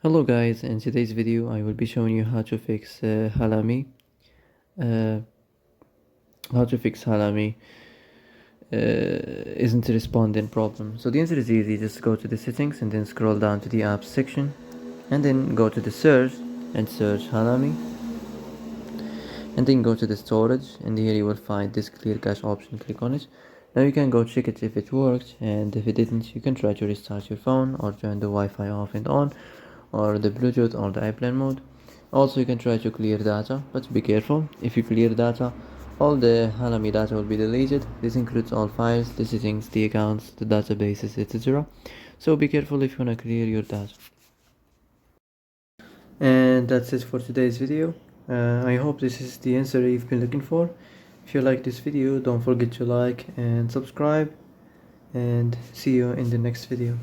Hello guys, in today's video I will be showing you how to fix Halame. Uh, how to fix Halame isn't responding problem. So the answer is easy. Just go to the settings and then scroll down to the apps section and then go to the search and search Halame and then go to the storage, and here you will find this clear cache option. Click on it. Now you can go check it if it worked, and if it didn't you can try to restart your phone or turn the Wi-Fi off and on, or the Bluetooth or the airplane mode. Also you can try to clear data, but be careful. If you clear data, all the Halame data will be deleted. This includes all files, the settings, the accounts, the databases, etc. So be careful if you want to clear your data. And that's it for today's video. I hope this is the answer you've been looking for. If you like this video, don't forget to like and subscribe, and see you in the next video.